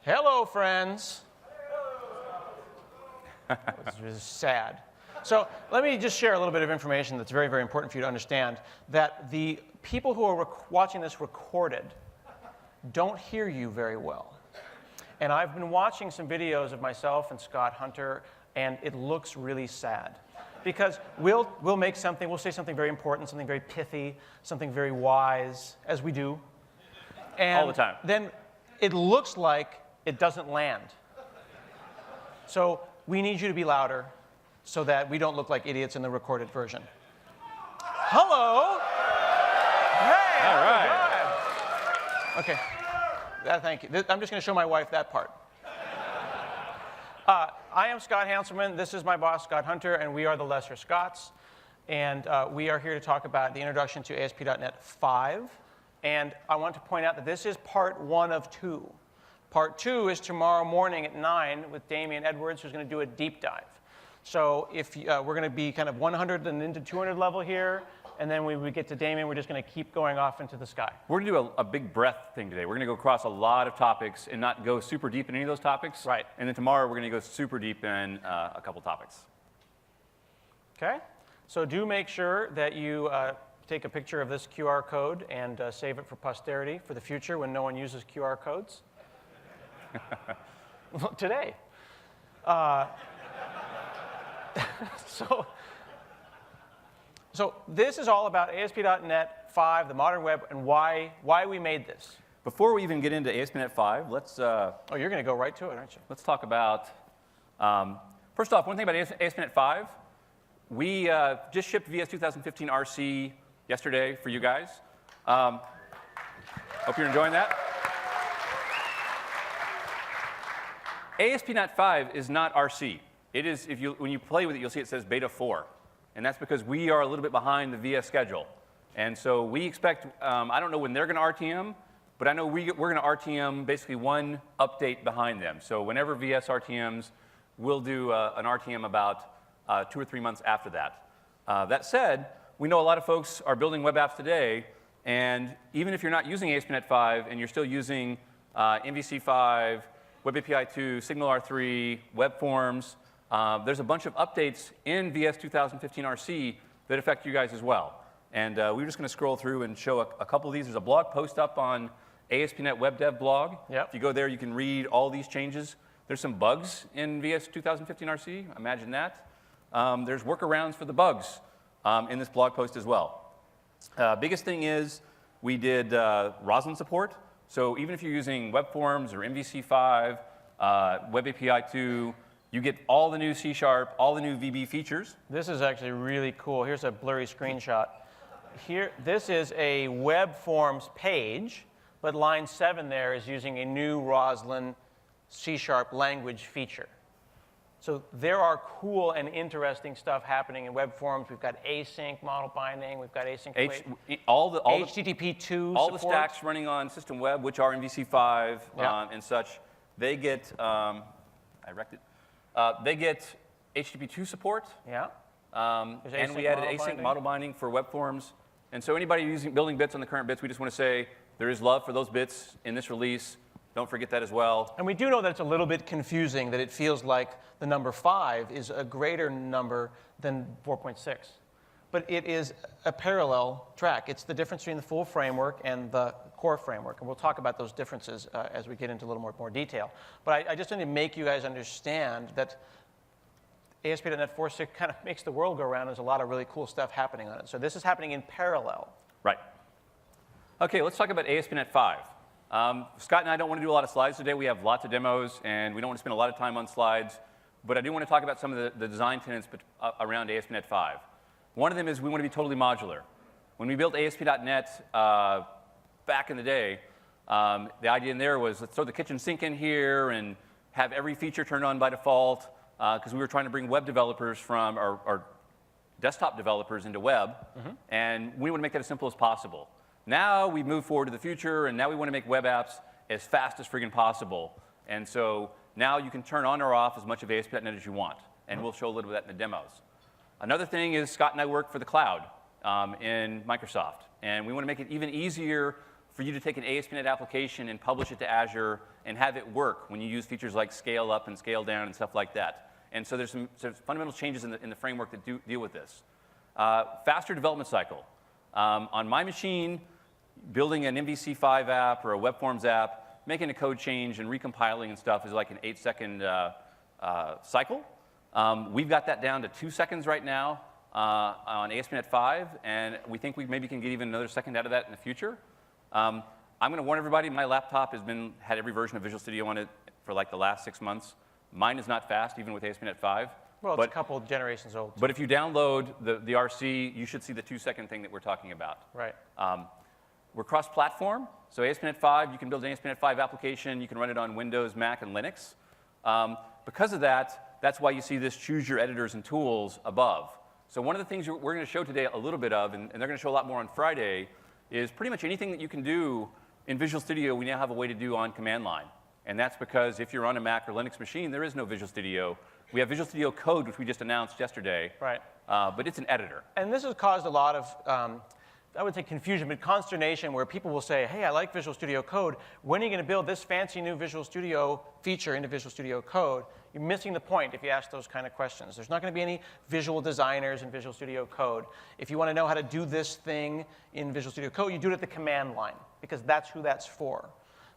Hello, friends. This is sad. So let me just share a little bit of information that's very, very important for you to understand, that the people who are watching this recorded don't hear you very well. And I've been watching some videos of myself and Scott Hunter, and it looks really sad. Because we'll say something very important, something very pithy, something very wise, as we do. And all the time. Then it looks like it doesn't land. So we need you to be louder so that we don't look like idiots in the recorded version. Hello. Hey. All right. Okay. Thank you. I'm just going to show my wife that part. I am Scott Hanselman. This is my boss, Scott Hunter, and we are the Lesser Scots. And we are here to talk about the Introduction to ASP.NET 5. And I want to point out that this is part 1 of 2. Part 2 is tomorrow morning at 9 with Damian Edwards, who's going to do a deep dive. So if we're going to be kind of 100 and into 200 level here, and then when we get to Damian, we're just going to keep going off into the sky. We're going to do a big breadth thing today. We're going to go across a lot of topics and not go super deep in any of those topics. Right. And then tomorrow, we're going to go super deep in a couple topics. OK? So do make sure that you take a picture of this QR code and save it for posterity for the future when no one uses QR codes. Well, today. So this is all about ASP.NET 5, the modern web, and why we made this. Before we even get into ASP.NET 5, let's oh, you're going to go right to it, aren't you? let's talk about first off, one thing about ASP.NET 5. We just shipped VS 2015 RC yesterday for you guys. Hope you're enjoying that. ASP.NET 5 is not RC. It is, when you play with it, you'll see it says Beta 4. And that's because we are a little bit behind the VS schedule. And so we expect, I don't know when they're going to RTM, but I know we're going to RTM basically one update behind them. So whenever VS RTMs, we'll do an RTM about 2 or 3 months after that. That said, we know a lot of folks are building web apps today, and even if you're not using ASP.NET 5 and you're still using MVC5, Web API 2, Signal R3, Web Forms, there's a bunch of updates in VS 2015 RC that affect you guys as well. And we're just going to scroll through and show a couple of these. There's a blog post up on ASP.NET Web Dev blog. Yep. If you go there, you can read all these changes. There's some bugs in VS 2015 RC. Imagine that. There's workarounds for the bugs in this blog post as well. Biggest thing is we did Roslyn support. So even if you're using Web Forms or MVC5, Web API 2, you get all the new C#, all the new VB features. This is actually really cool. Here's a blurry screenshot. This is a Web Forms page, but line 7 there is using a new Roslyn C# language feature. So there are cool and interesting stuff happening in Web Forms. We've got async model binding. We've got async HTTP 2 all support. the stacks running on System Web, which are MVC5 Yeah. and such, they get I wrecked it. They get HTTP 2 support. Yeah. And we added async model binding for Web Forms. And so anybody building bits on the current bits, we just want to say there is love for those bits in this release. Don't forget that as well. And we do know that it's a little bit confusing, that it feels like the number 5 is a greater number than 4.6. But it is a parallel track. It's the difference between the full framework and the core framework. And we'll talk about those differences as we get into a little more detail. But I just want to make you guys understand that ASP.NET 4.6 kind of makes the world go round. There's a lot of really cool stuff happening on it. So this is happening in parallel. Right. OK, let's talk about ASP.NET 5. Scott and I don't want to do a lot of slides today. We have lots of demos, and we don't want to spend a lot of time on slides. But I do want to talk about some of the design tenets around ASP.NET 5. One of them is we want to be totally modular. When we built ASP.NET back in the day, the idea in there was let's throw the kitchen sink in here and have every feature turned on by default, because we were trying to bring web developers from our desktop developers into web, and we want to make that as simple as possible. Now we've moved forward to the future, and now we want to make web apps as fast as friggin' possible. And so now you can turn on or off as much of ASP.NET as you want, and we'll show a little bit of that in the demos. Another thing is Scott and I work for the cloud in Microsoft, and we want to make it even easier for you to take an ASP.NET application and publish it to Azure and have it work when you use features like scale up and scale down and stuff like that. And so there's some fundamental changes in the framework that deal with this. Faster development cycle. On my machine, building an MVC5 app or a web forms app, making a code change and recompiling and stuff is like an 8-second cycle. We've got that down to 2 seconds right now on ASP.NET 5, and we think we maybe can get even another second out of that in the future. I'm going to warn everybody, my laptop has had every version of Visual Studio on it for like the last 6 months. Mine is not fast, even with ASP.NET 5. Well, it's a couple generations old. But if you download the RC, you should see the 2-second thing that we're talking about. Right. We're cross-platform. So ASP.NET 5, you can build an ASP.NET 5 application. You can run it on Windows, Mac, and Linux. Because of that, that's why you see this choose your editors and tools above. So one of the things we're going to show today a little bit of, and they're going to show a lot more on Friday, is pretty much anything that you can do in Visual Studio, we now have a way to do on command line. And that's because if you're on a Mac or Linux machine, there is no Visual Studio. We have Visual Studio Code, which we just announced yesterday. Right. But it's an editor. And this has caused a lot of, I would say confusion, but consternation, where people will say, hey, I like Visual Studio Code. When are you going to build this fancy new Visual Studio feature into Visual Studio Code? You're missing the point if you ask those kind of questions. There's not going to be any visual designers in Visual Studio Code. If you want to know how to do this thing in Visual Studio Code, you do it at the command line, because that's who that's for.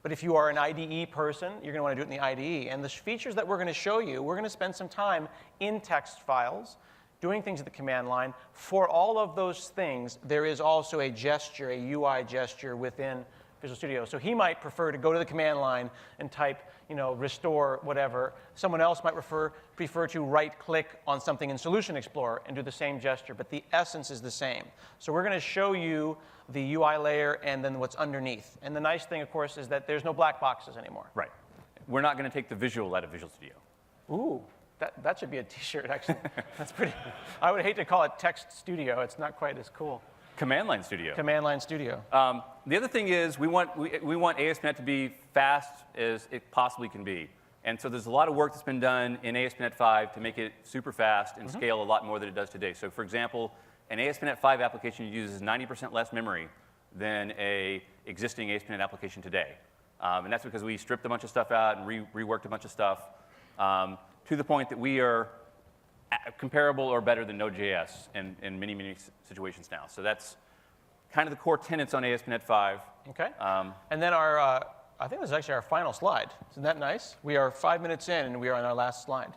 But if you are an IDE person, you're going to want to do it in the IDE. And the features that we're going to show you, we're going to spend some time in text files, doing things at the command line. For all of those things, there is also a gesture, a UI gesture within Visual Studio. So he might prefer to go to the command line and type, restore whatever. Someone else might prefer to right-click on something in Solution Explorer and do the same gesture, but the essence is the same. So we're going to show you the UI layer and then what's underneath. And the nice thing, of course, is that there's no black boxes anymore. Right. We're not going to take the visual out of Visual Studio. Ooh, that should be a T-shirt, actually. That's pretty. I would hate to call it Text Studio. It's not quite as cool. Command Line Studio. Command Line Studio. The other thing is we want ASP.NET to be fast as it possibly can be. And so there's a lot of work that's been done in ASP.NET 5 to make it super fast and scale a lot more than it does today. So for example, an ASP.NET 5 application uses 90% less memory than an existing ASP.NET application today. And that's because we stripped a bunch of stuff out and reworked a bunch of stuff to the point that we are comparable or better than Node.js in many, many situations now. So that's kind of the core tenets on ASP.NET 5. OK. And then I think this is actually our final slide. Isn't that nice? We are 5 minutes in, and we are on our last slide.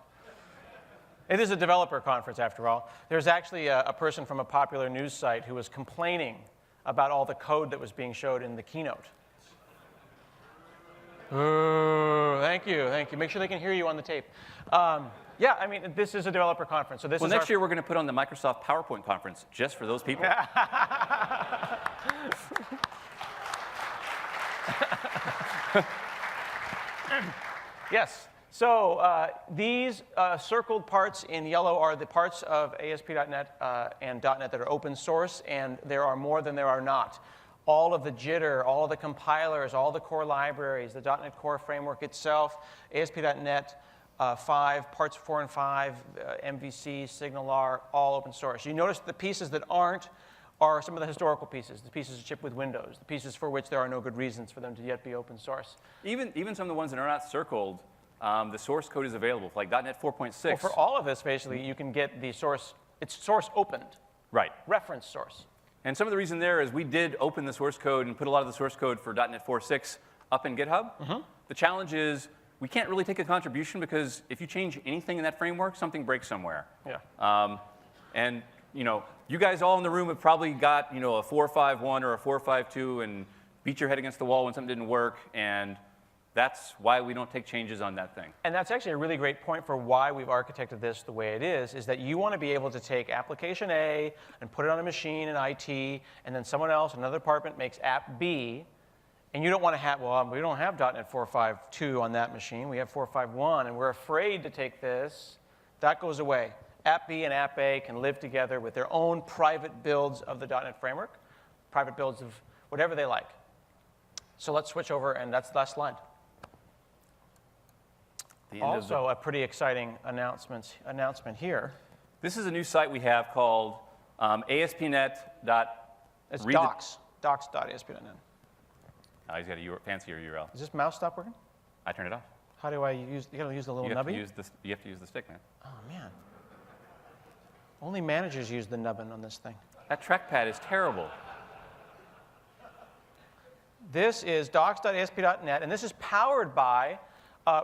It is a developer conference, after all. There's actually a person from a popular news site who was complaining about all the code that was being showed in the keynote. Ooh, thank you, thank you. Make sure they can hear you on the tape. Yeah, I mean, this is a developer conference. So this is next year we're going to put on the Microsoft PowerPoint conference just for those people. Yes. So these circled parts in yellow are the parts of ASP.NET and .NET that are open source, and there are more than there are not. All of the jitter, all of the compilers, all the core libraries, the .NET Core framework itself, ASP.NET 5, parts 4 and 5, MVC, SignalR, all open source. You notice the pieces that aren't are some of the historical pieces, the pieces shipped with Windows, the pieces for which there are no good reasons for them to yet be open source. Even some of the ones that are not circled, the source code is available, like .NET 4.6. Well, for all of this, basically, you can get the source. It's source opened. Right. Reference source. And some of the reason there is we did open the source code and put a lot of the source code for .NET 4.6 up in GitHub. The challenge is we can't really take a contribution because if you change anything in that framework, something breaks somewhere. Yeah. And you guys all in the room have probably got a 4.5.1 or a 4.5.2 and beat your head against the wall when something didn't work, and that's why we don't take changes on that thing. And that's actually a really great point for why we've architected this the way it is that you want to be able to take application A and put it on a machine in IT, and then someone else, another department, makes app B, and you don't want to have, well, we don't have .NET 4.5.2 on that machine. We have 4.5.1, and we're afraid to take this. That goes away. App B and App A can live together with their own private builds of the .NET framework, private builds of whatever they like. So let's switch over, and that's the last slide. Also, a pretty exciting announcement here. This is a new site we have called ASP.NET. It's docs.ASP.NET. Oh, he's got a fancier URL. Does this mouse stop working? I turned it off. How do I use, you gotta use the little You have nubby? you have to use the stick, man. Oh, man. Only managers use the nubbin on this thing. That trackpad is terrible. This is docs.asp.net, and this is powered by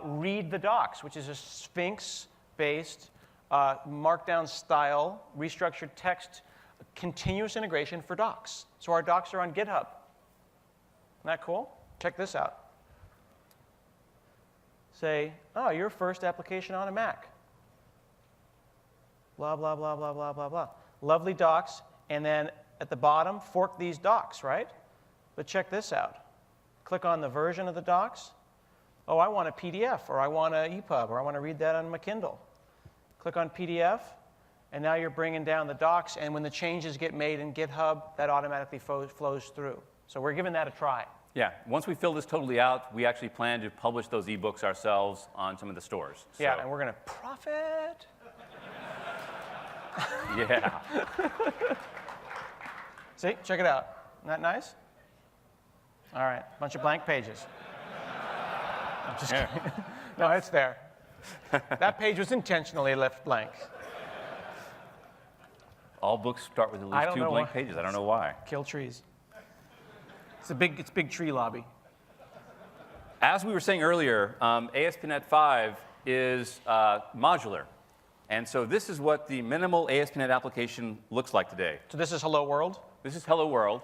Read the Docs, which is a Sphinx-based markdown style, restructured text, continuous integration for docs. So our docs are on GitHub. Isn't that cool? Check this out. Say, oh, your first application on a Mac. Blah, blah, blah, blah, blah, blah, blah. Lovely docs, and then at the bottom, fork these docs, right? But check this out. Click on the version of the docs. Oh, I want a PDF, or I want an EPUB, or I want to read that on my Kindle. Click on PDF, and now you're bringing down the docs, and when the changes get made in GitHub, that automatically flows through. So we're giving that a try. Yeah, once we fill this totally out, we actually plan to publish those ebooks ourselves on some of the stores. Yeah, So, and we're going to profit. yeah. See, check it out. Isn't that nice? All right, bunch of blank pages. I'm just kidding. No, it's there. That page was intentionally left blank. All books start with at I least don't 2 know blank why. pages. I don't know why. Kill trees. It's big tree lobby. As we were saying earlier, ASP.NET 5 is modular. And so this is what the minimal ASP.NET application looks like today. So this is Hello World. This is Hello World.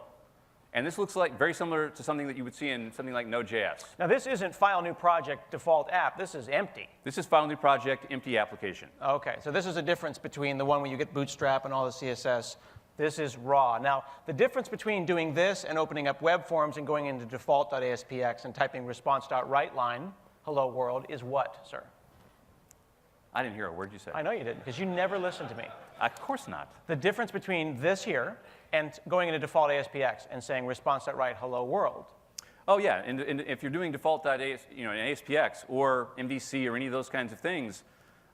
And this looks like very similar to something that you would see in something like Node.js. Now this isn't file new project default app. This is empty. This is file new project, empty application. Okay, so this is a difference between the one where you get Bootstrap and all the CSS. This is raw. Now, the difference between doing this and opening up web forms and going into default.aspx and typing response.writeLine, hello world, is what, sir? I didn't hear a word you said. I know you didn't, because you never listened to me. Of course not. The difference between this here and going into default ASPX and saying response.write hello world. Oh yeah, and if you're doing default.as, in ASPX or MVC or any of those kinds of things,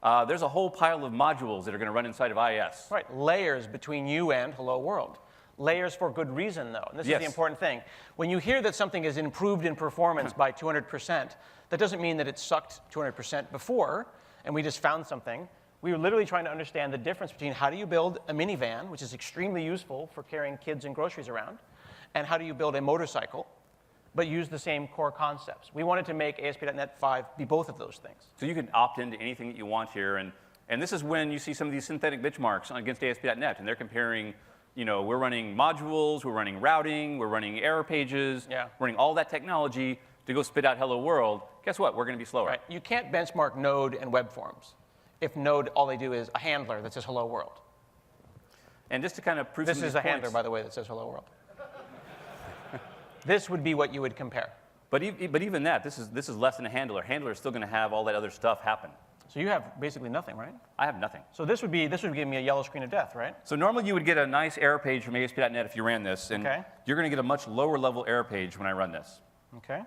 there's a whole pile of modules that are going to run inside of IS. Right, layers between you and hello world. Layers for good reason, though. And this is the important thing. When you hear that something is improved in performance by 200%, that doesn't mean that it sucked 200% before, and we just found something. We were literally trying to understand the difference between how do you build a minivan, which is extremely useful for carrying kids and groceries around, and how do you build a motorcycle, but use the same core concepts. We wanted to make ASP.NET 5 be both of those things. So you can opt into anything that you want here, and this is when you see some of these synthetic benchmarks against ASP.NET, and they're comparing, we're running modules, we're running routing, we're running error pages, we're running all that technology to go spit out hello world. Guess what? We're going to be slower. Right. You can't benchmark Node and web forms if Node, all they do is a handler that says hello world. And just to kind of prove this is a handler, by the way, that says hello world. This would be what you would compare. But even that, this is less than a handler. Handler is still going to have all that other stuff happen. So you have basically nothing, right? I have nothing. So this would give me a yellow screen of death, right? So normally you would get a nice error page from ASP.NET if you ran this, and you're going to get a much lower level error page when I run this. Okay.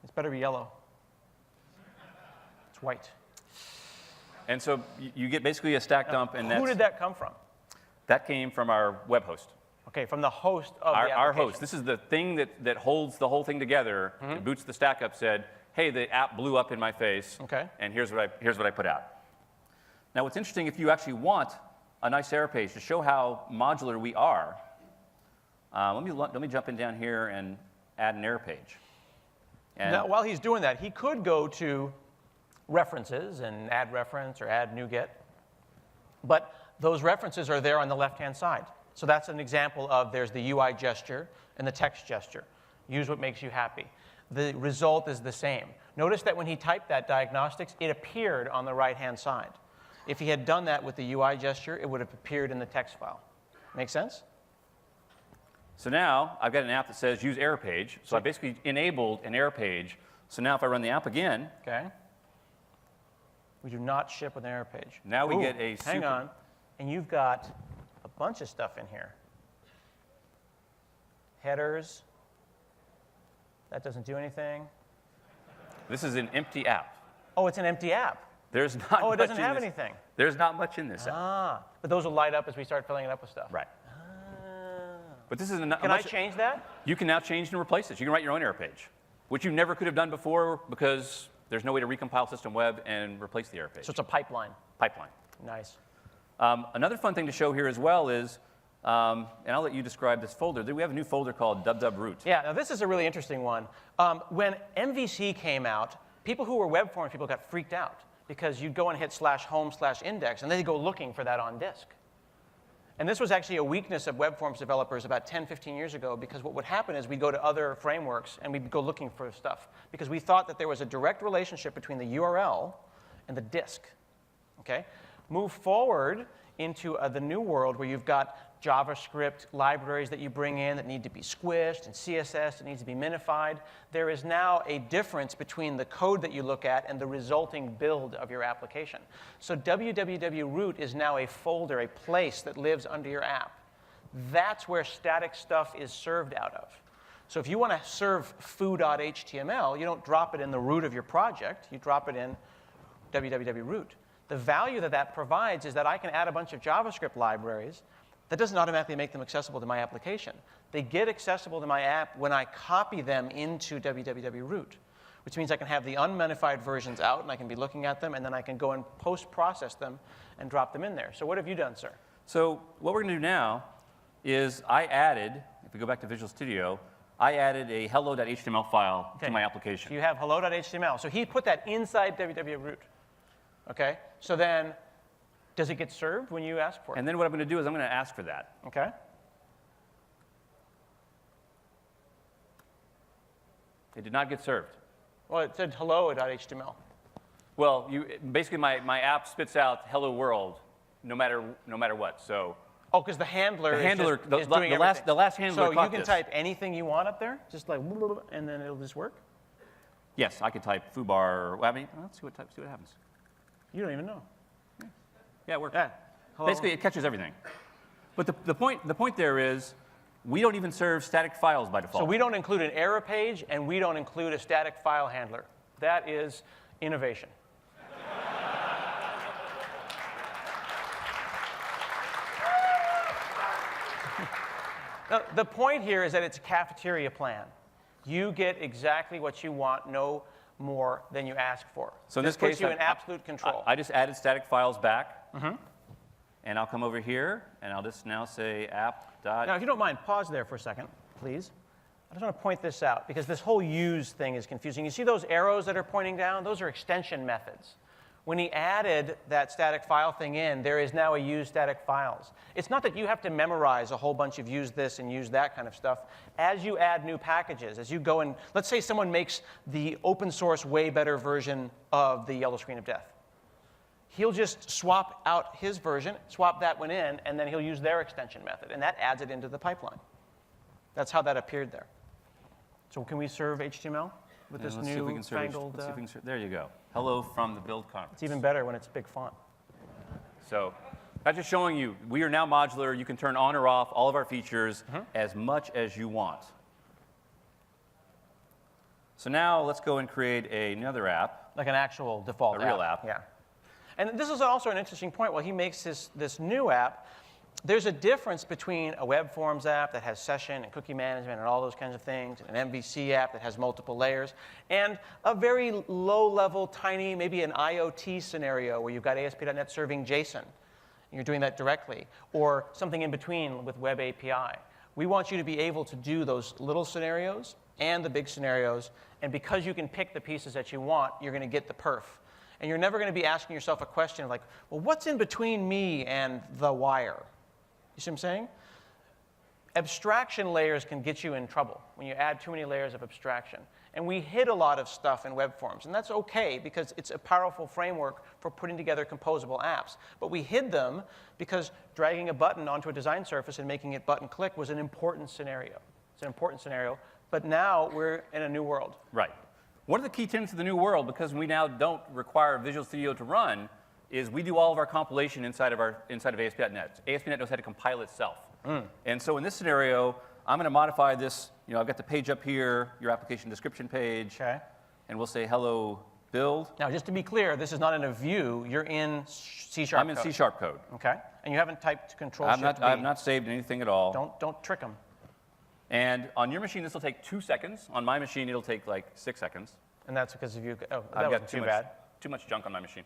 It's better be yellow. It's white. And so you get basically a stack dump, and who did that come from? That came from our web host. Okay, from the host of the application. Our host. This is the thing that holds the whole thing together. It boots the stack up, said, hey, the app blew up in my face, and here's what I put out. Now, what's interesting, if you actually want a nice error page to show how modular we are, let me jump in down here and add an error page. And now, while he's doing that, he could go to references and add reference or add NuGet. But those references are there on the left-hand side. So that's an example of there's the UI gesture and the text gesture. Use what makes you happy. The result is the same. Notice that when he typed that diagnostics, it appeared on the right-hand side. If he had done that with the UI gesture, it would have appeared in the text file. Make sense? So now I've got an app that says use error page. So I basically enabled an error page. So now if I run the app again, we do not ship with an error page. Now we get a hang on. And you've got a bunch of stuff in here. Headers. That doesn't do anything. This is an empty app. Oh, it's an empty app. There's not it doesn't have anything. There's not much in this app. But those will light up as we start filling it up with stuff. Right. But this is Can I change that? You can now change and replace this. You can write your own error page, which you never could have done before because there's no way to recompile system web and replace the error page. So it's a pipeline. Pipeline. Nice. Another fun thing to show here as well is, and I'll let you describe this folder. We have a new folder called www.root. Yeah, now this is a really interesting one. When MVC came out, people who were web forms people got freaked out because you'd go and hit /home/index, and they'd go looking for that on disk. And this was actually a weakness of web forms developers about 10, 15 years ago, because what would happen is we'd go to other frameworks and we'd go looking for stuff, because we thought that there was a direct relationship between the URL and the disk. Okay? Move forward into the new world where you've got JavaScript libraries that you bring in that need to be squished, and CSS that needs to be minified. There is now a difference between the code that you look at and the resulting build of your application. So www.root is now a folder, a place that lives under your app. That's where static stuff is served out of. So if you want to serve foo.html, you don't drop it in the root of your project. You drop it in www.root. The value that that provides is that I can add a bunch of JavaScript libraries. That doesn't automatically make them accessible to my application. They get accessible to my app when I copy them into www.root, which means I can have the unminified versions out, and I can be looking at them, and then I can go and post-process them and drop them in there. So what have you done, sir? So what we're going to do now is I added, if we go back to Visual Studio, I added a hello.html file to my application. So you have hello.html. So he put that inside www.root. Okay? So then, does it get served when you ask for it? And then what I'm going to do is I'm going to ask for that. Okay. It did not get served. Well, it said hello.html. Well, basically my app spits out hello world no matter what. So oh, because the handler is doing everything. The last handler so caught you can this. type anything you want up there, just like, and then it'll just work? Yes, I could type foobar. Well, I mean, let's see what happens. You don't even know. Yeah, it works. Yeah. Basically, it catches everything. But the point there is, we don't even serve static files by default. So we don't include an error page, and we don't include a static file handler. That is innovation. Now, the point here is that it's a cafeteria plan. You get exactly what you want, no more than you ask for. So in this this case, puts you in absolute control. I just added static files back. And I'll come over here, and I'll just now say app. Now, if you don't mind, pause there for a second, please. I just want to point this out, because this whole use thing is confusing. You see those arrows that are pointing down? Those are extension methods. When he added that static file thing in, there is now a use static files. It's not that you have to memorize a whole bunch of use this and use that kind of stuff. As you add new packages, as you go and, let's say someone makes the open source way better version of the yellow screen of death. He'll just swap out his version, swap that one in, and then he'll use their extension method. And that adds it into the pipeline. That's how that appeared there. So can we serve HTML with this new fangled? There you go. Hello from the build conference. It's even better when it's big font. So that's just showing you, we are now modular. You can turn on or off all of our features as much as you want. So now let's go and create another app. Like an actual default app. A real app. Yeah. And this is also an interesting point. While he makes this new app, there's a difference between a web forms app that has session and cookie management and all those kinds of things, and an MVC app that has multiple layers, and a very low-level, tiny, maybe an IoT scenario where you've got ASP.NET serving JSON, and you're doing that directly, or something in between with Web API. We want you to be able to do those little scenarios and the big scenarios, and because you can pick the pieces that you want, you're going to get the perf. And you're never going to be asking yourself a question like, well, what's in between me and the wire? You see what I'm saying? Abstraction layers can get you in trouble when you add too many layers of abstraction. And we hid a lot of stuff in web forms. And that's OK, because it's a powerful framework for putting together composable apps. But we hid them because dragging a button onto a design surface and making it button click was an important scenario. It's an important scenario. But now we're in a new world. Right. One of the key tenets of the new world, because we now don't require Visual Studio to run, is we do all of our compilation inside of ASP.NET. ASP.NET knows how to compile itself. And so in this scenario, I'm going to modify this. You know, I've got the page up here, your application description page. Okay. And we'll say hello build. Now, just to be clear, this is not in a view. You're in C# code. I'm in C# code. Okay. And you haven't typed Control-Shift-V. I have not saved anything at all. Don't trick them. And on your machine, this will take 2 seconds. On my machine, it'll take like 6 seconds. And that's because of you. Oh, that I've wasn't got too bad. too much junk on my machine.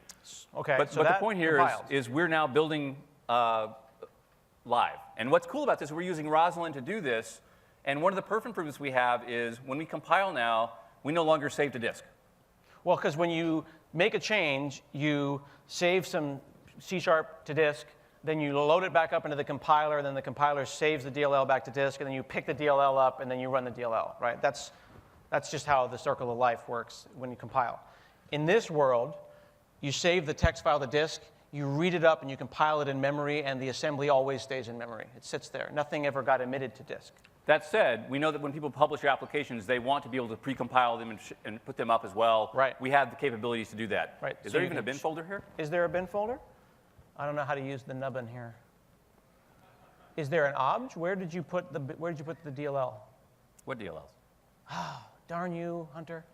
Okay. But, so but the point here compiles. is we're now building live. And what's cool about this is we're using Roslyn to do this. And one of the perf improvements we have is when we compile now, we no longer save to disk. Well, because when you make a change, you save some C# to disk, then you load it back up into the compiler, then the compiler saves the DLL back to disk, and then you pick the DLL up, and then you run the DLL, right? That's just how the circle of life works when you compile. In this world, you save the text file to disk, you read it up, and you compile it in memory, and the assembly always stays in memory. It sits there. Nothing ever got emitted to disk. That said, we know that when people publish their applications, they want to be able to pre-compile them and put them up as well. Right. We have the capabilities to do that. Right. Is So there you even a can bin folder here? Is there a bin folder? I don't know how to use the nubbin here. Is there an obj? Where did you put the DLL? What DLLs? Darn you, Hunter.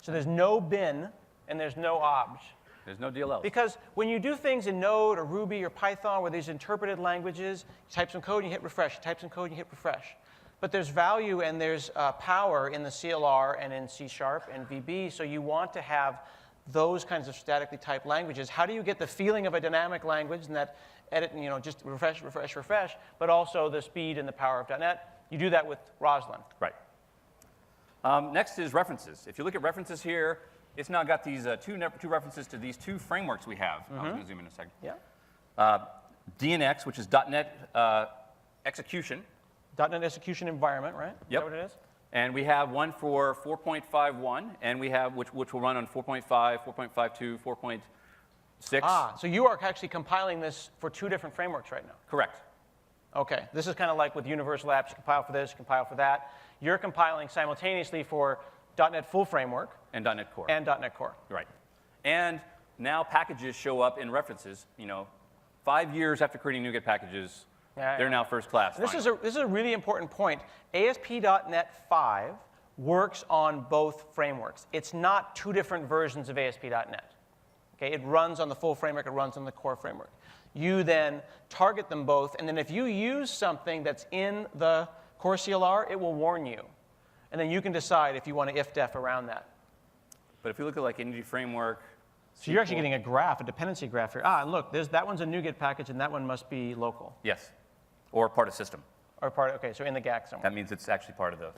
So there's no bin and there's no obj. There's no DLLs. Because when you do things in Node or Ruby or Python where these interpreted languages, you type some code and you hit refresh, you type some code and you hit refresh. But there's value and there's power in the CLR and in C# and VB, so you want to have those kinds of statically typed languages. How do you get the feeling of a dynamic language and that edit, just refresh, refresh, refresh, but also the speed and the power of .NET? You do that with Roslyn. Right. Next is references. If you look at references here, it's now got these two references to these two frameworks we have. I was going to zoom in a second. Yeah. DNX, which is .NET execution. .NET execution environment, right? Yep. Is that what it is? And we have one for 4.51, and we have which will run on 4.5, 4.52, 4.6. Ah, so you are actually compiling this for two different frameworks right now. Correct. Okay, this is kind of like with universal apps, you compile for this, you compile for that. You're compiling simultaneously for .NET Full Framework. And .NET Core. And .NET Core. Right. And now packages show up in references. 5 years after creating NuGet packages, they're now first class. This is a really important point. ASP.NET 5 works on both frameworks. It's not two different versions of ASP.NET. Okay, it runs on the full framework, it runs on the core framework. You then target them both, and then if you use something that's in the core CLR, it will warn you. And then you can decide if you want to if-def around that. But if you look at like Energy Framework, so you're actually getting a graph, a dependency graph here. Ah, look, that one's a NuGet package, and that one must be local. Yes. Or part of system. Or part, okay, so in the GAC somewhere. That means it's actually part of the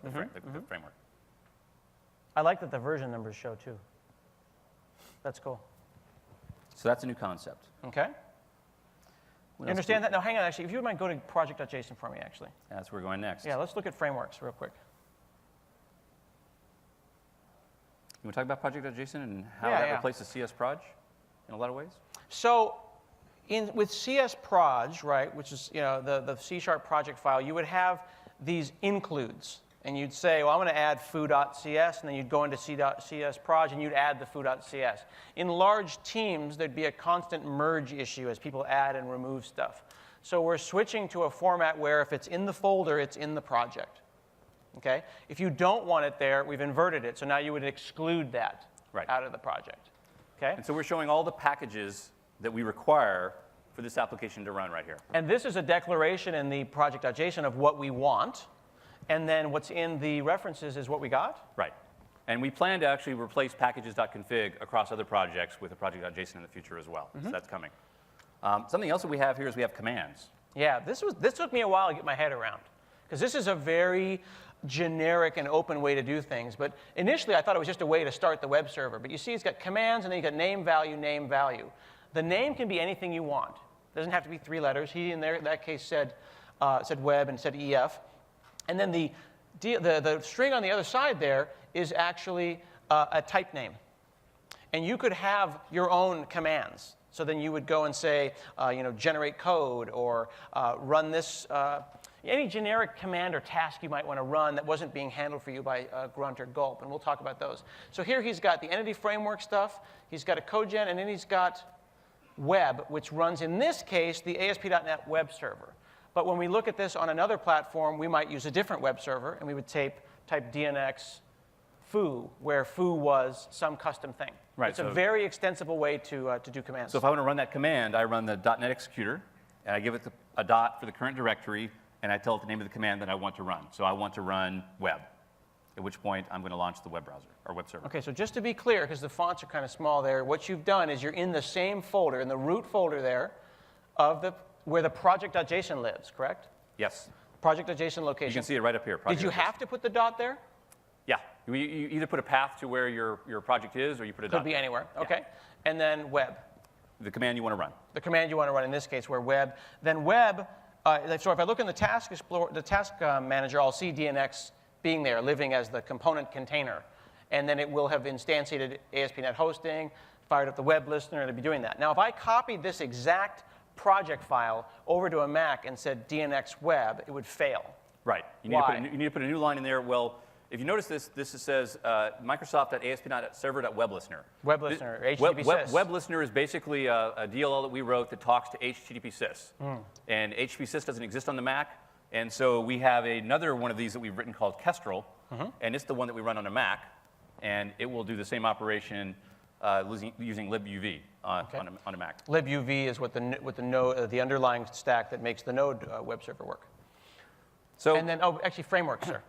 framework. I like that the version numbers show too. That's cool. So that's a new concept. Okay. You understand that? Now, hang on, actually, if you would mind, go to project.json for me, actually. That's where we're going next. Yeah, let's look at frameworks real quick. You want to talk about project.json and how that replaces CS Proj in a lot of ways? So with CS Proj, right, which is the C# project file, you would have these includes. And you'd say, well, I'm going to add foo.cs, and then you'd go into CS Proj, and you'd add the foo.cs. In large teams, there'd be a constant merge issue as people add and remove stuff. So we're switching to a format where if it's in the folder, it's in the project. Okay? If you don't want it there, we've inverted it. So now you would exclude that out of the project. Okay? And so we're showing all the packages that we require for this application to run right here. And this is a declaration in the project.json of what we want. And then what's in the references is what we got? Right. And we plan to actually replace packages.config across other projects with a project.json in the future as well. So that's coming. Something else that we have here is we have commands. Yeah, this took me a while to get my head around. Because this is a very generic and open way to do things. But initially, I thought it was just a way to start the web server. But you see, it's got commands, and then you got name, value, name, value. The name can be anything you want. It doesn't have to be 3 letters. He, in that case, said web and said EF. And then the string on the other side there is actually a type name. And you could have your own commands. So then you would go and say, generate code or run this, any generic command or task you might want to run that wasn't being handled for you by Grunt or Gulp. And we'll talk about those. So here he's got the entity framework stuff. He's got a CodeGen, and then he's got web, which runs, in this case, the ASP.NET web server. But when we look at this on another platform, we might use a different web server, and we would type DNX foo, where foo was some custom thing. Right, it's a very extensible way to do commands. So if I want to run that command, I run the .NET executor, and I give it a dot for the current directory, and I tell it the name of the command that I want to run. So I want to run web, at which point I'm going to launch the web browser or web server. Okay, so just to be clear, because the fonts are kind of small there, what you've done is you're in the same folder, in the root folder there, where the project.json lives, correct? Yes. Project.json location. You can see it right up here. Did you have to put the dot there? Yeah. You either put a path to where your project is, or you put a dot. Could be anywhere. Yeah. Okay. And then web. The command you want to run. The command you want to run, in this case, where web. Then web, so if I look in the task explorer, the task manager, I'll see DNX being there, living as the component container. And then it will have instantiated ASP.NET hosting, fired up the web listener, and it'll be doing that. Now, if I copied this exact project file over to a Mac and said DNX web, it would fail. Right. Why? You need to put a new line in there. Well, if you notice this says Microsoft.ASP.NET-Server.WebListener. Web listener, or HTTP sys. Web listener is basically a DLL that we wrote that talks to HTTP sys. And HTTP sys doesn't exist on the Mac. And so we have another one of these that we've written called Kestrel. And it's the one that we run on a Mac. And it will do the same operation using libuv on a Mac. libuv is what the underlying stack that makes the Node web server work. So, And then, actually, frameworks, sir.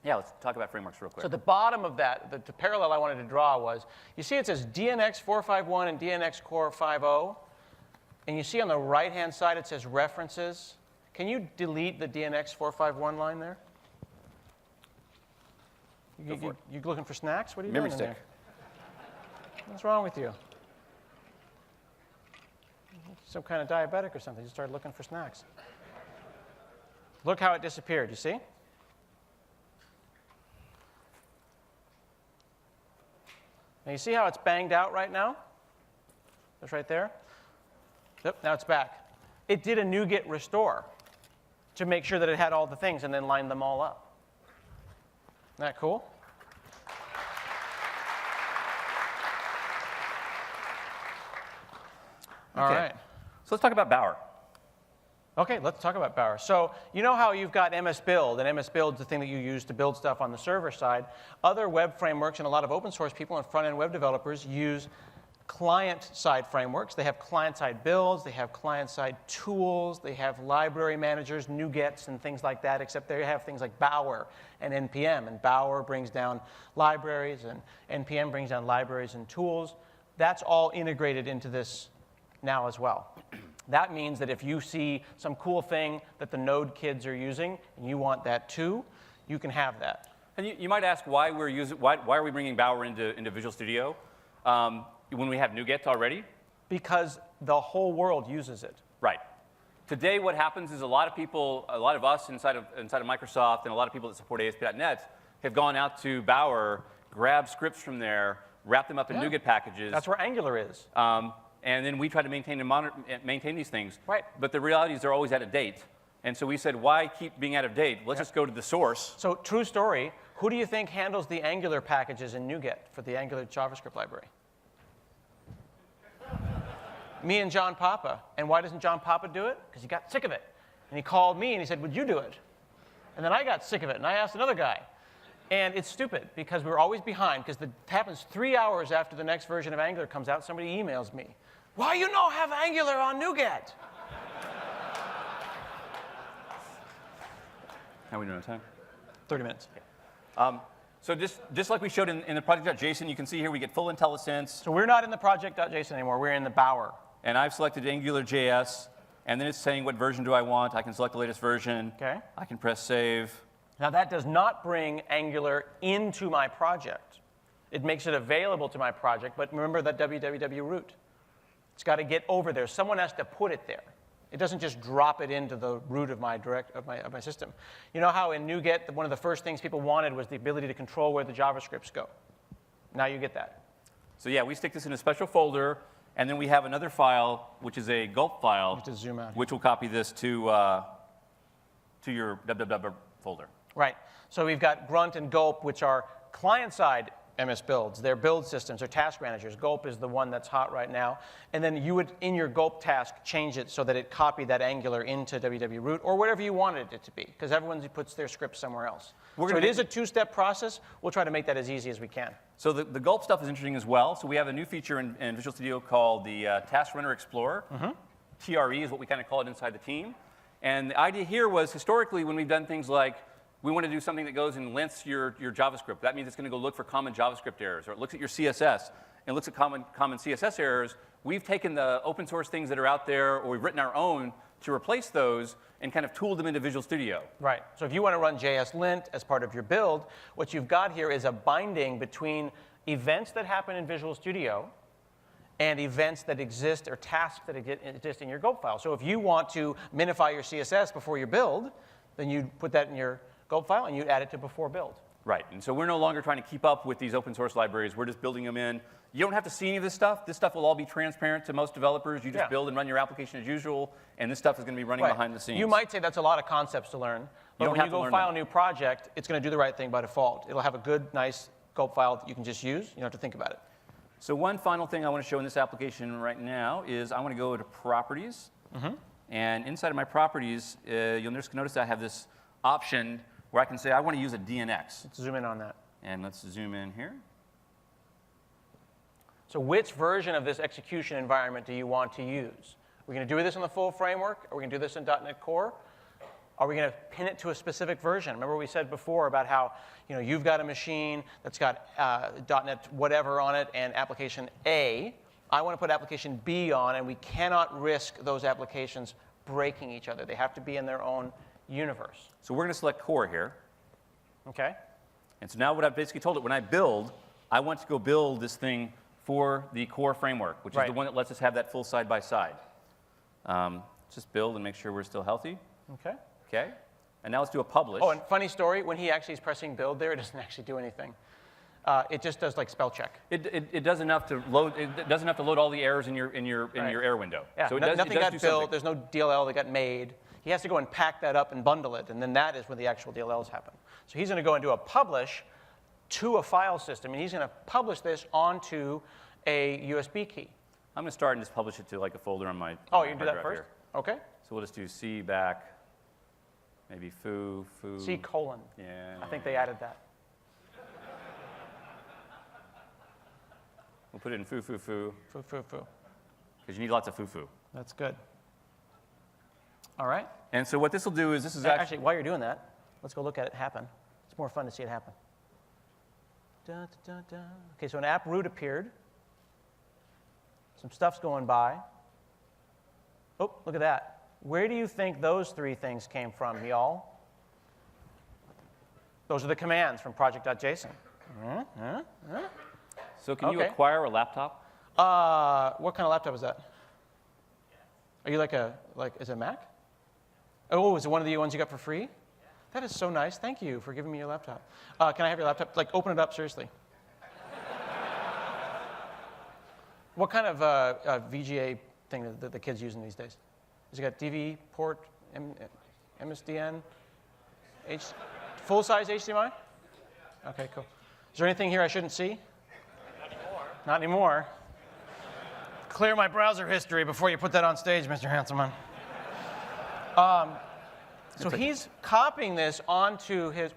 yeah, let's talk about frameworks real quick. So the bottom of that, the parallel I wanted to draw was, you see it says DNX 451 and DNX Core 50, and you see on the right-hand side it says references. Can you delete the DNX 451 line there? You looking for snacks? What are you Memory doing stick. in there? What's wrong with you? Some kind of diabetic or something. You started looking for snacks. Look how it disappeared, you see? Now you see how it's banged out right now? That's right there. Yep, now it's back. It did a NuGet restore to make sure that it had all the things and then lined them all up. Isn't that cool? All right. So let's talk about Bower. Okay, let's talk about Bower. So you know how you've got MS Build, and MS Build is the thing that you use to build stuff on the server side. Other web frameworks and a lot of open source people and front-end web developers use client-side frameworks. They have client-side builds, they have client-side tools, they have library managers, NuGets, and things like that, except they have things like Bower and NPM. And Bower brings down libraries, and NPM brings down libraries and tools. That's all integrated into this now as well. That means that if you see some cool thing that the Node kids are using, and you want that too, you can have that. And you might ask why are we bringing Bower into Visual Studio when we have NuGet already? Because the whole world uses it. Right. Today, what happens is a lot of us inside of Microsoft and a lot of people that support ASP.NET have gone out to Bower, grabbed scripts from there, wrapped them up in NuGet packages. That's where Angular is. And then we try to maintain these things. Right. But the reality is they're always out of date. And so we said, why keep being out of date? Let's just go to the source. So true story, who do you think handles the Angular packages in NuGet for the Angular JavaScript library? Me and John Papa. And why doesn't John Papa do it? Because he got sick of it. And he called me and he said, would you do it? And then I got sick of it and I asked another guy. And it's stupid because we're always behind because it happens 3 hours after the next version of Angular comes out, somebody emails me. Why you not have Angular on NuGet? How are we doing on time? 30 minutes. So just like we showed in the project.json, you can see here we get full IntelliSense. So we're not in the project.json anymore. We're in the Bower. And I've selected AngularJS. And then it's saying what version do I want. I can select the latest version. Okay. I can press save. Now that does not bring Angular into my project. It makes it available to my project, but remember that www root. It's got to get over there. Someone has to put it there. It doesn't just drop it into the root of my system. You know how in NuGet, one of the first things people wanted was the ability to control where the JavaScripts go. Now you get that. So yeah, we stick this in a special folder, and then we have another file, which is a gulp file, to zoom out. which will copy this to your www folder. Right. So we've got Grunt and Gulp, which are client-side MS builds. They're build systems or task managers. Gulp is the one that's hot right now. And then you would, in your Gulp task, change it so that it copied that Angular into www root or whatever you wanted it to be, because everyone puts their script somewhere else. So it is a two-step process. We'll try to make that as easy as we can. So the Gulp stuff is interesting as well. So we have a new feature in Visual Studio called the Task Runner Explorer. TRE is what we kind of call it inside the team. And the idea here was historically when we've done things like we want to do something that goes and lints your JavaScript. That means it's going to go look for common JavaScript errors, or it looks at your CSS and looks at common CSS errors. We've taken the open source things that are out there, or we've written our own to replace those and kind of tooled them into Visual Studio. Right. So if you want to run JSLint as part of your build, what you've got here is a binding between events that happen in Visual Studio and events that exist, or tasks that exist in your gulp file. So if you want to minify your CSS before your build, then you put that in your gulp file and you add it to before build. Right. And so we're no longer trying to keep up with these open source libraries. We're just building them in. You don't have to see any of this stuff. This stuff will all be transparent to most developers. You just build and run your application as usual, and this stuff is going to be running behind the scenes. You might say that's a lot of concepts to learn, but when you go file a new project, it's going to do the right thing by default. It'll have a good, nice gulp file that you can just use. You don't have to think about it. So one final thing I want to show in this application right now is I want to go to Properties. And inside of my Properties, you'll notice I have this option where I can say I want to use a DNX. Let's zoom in on that. And let's zoom in here. So which version of this execution environment do you want to use? Are we going to do this in the full framework? Are we going to do this in .NET Core? Are we going to pin it to a specific version? Remember we said before about how you've got a machine that's got .NET whatever on it and application A. I want to put application B on, and we cannot risk those applications breaking each other. They have to be in their own universe. So we're going to select Core here. OK. And so now what I've basically told it, when I build, I want to go build this thing for the Core framework, which is the one that lets us have that full side-by-side. Just build and make sure we're still healthy. OK. OK. And now let's do a publish. Oh, and funny story, when he actually is pressing build there, it doesn't actually do anything. It just does like spell check. It does enough to load. It does enough to load all the errors in your error window. Yeah. So Nothing got built. Something. There's no DLL that got made. He has to go and pack that up and bundle it, and then that is when the actual DLLs happen. So he's going to go and do a publish to a file system, and he's going to publish this onto a USB key. I'm going to start and just publish it to like a folder on my. Oh, you can do that first? OK. So we'll just do C back, maybe foo. C colon. Yeah. I think they added that. We'll put it in foo. Foo. Because you need lots of foo. That's good. All right. And so what this will do is this is actually, while you're doing that, let's go look at it happen. It's more fun to see it happen. OK, so an app root appeared. Some stuff's going by. Oh, look at that. Where do you think those three things came from, y'all? Those are the commands from project.json. So can you acquire a laptop? What kind of laptop is that? Are you is it a Mac? Oh, is it one of the ones you got for free? That is so nice. Thank you for giving me your laptop. Can I have your laptop? Like, open it up, seriously. What kind of VGA thing that the kids using these days? Has it got DV port, MSDN, full-size HDMI? OK, cool. Is there anything here I shouldn't see? Not anymore. Not anymore. Clear my browser history before you put that on stage, Mr. Hanselman. So he's copying this onto his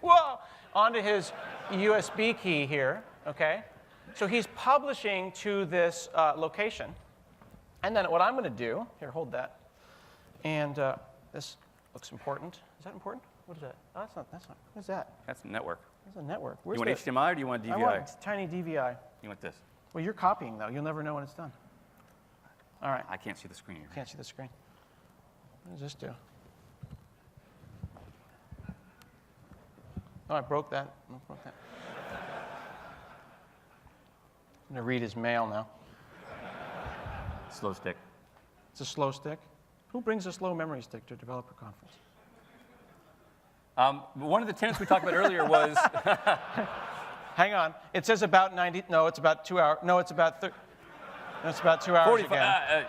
USB key here, OK? So he's publishing to this location. And then what I'm going to do, here, hold that. And this looks important. Is that important? What is that? Oh, that's not. What is that? That's a network. That's a network. You want HDMI or do you want DVI? I want tiny DVI. You want this? Well, you're copying, though. You'll never know when it's done. All right. I can't see the screen. Can't see the screen. What does this do? Oh, I broke that. I'm going to read his mail now. Slow stick. It's a slow stick. Who brings a slow memory stick to a developer conference? One of the tenets we talked about earlier was. Hang on. It says about 90. No, it's about 2 hours. No, it's about. No, it's about 2 hours 45, again.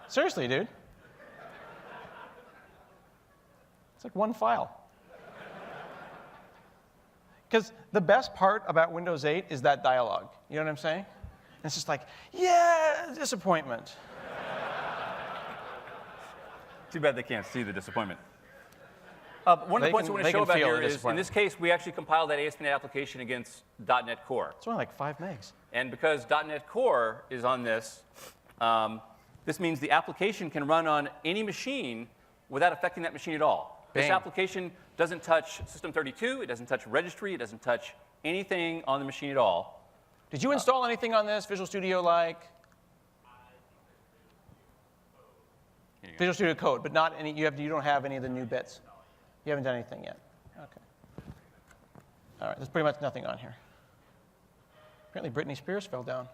Seriously, dude. It's like one file. Because the best part about Windows 8 is that dialogue. You know what I'm saying? And it's just like, yeah, disappointment. Too bad they can't see the disappointment. One of the points we want to show about here is, in this case, we actually compiled that ASP.NET application against .NET Core. It's only like 5 megs. And because .NET Core is on this, This means the application can run on any machine without affecting that machine at all. This application doesn't touch System32, it doesn't touch registry, it doesn't touch anything on the machine at all. Did you install anything on this, Visual Studio like? Visual Studio Code, but not any, you don't have any of the new bits? You haven't done anything yet? Okay. All right, there's pretty much nothing on here. Apparently Britney Spears fell down.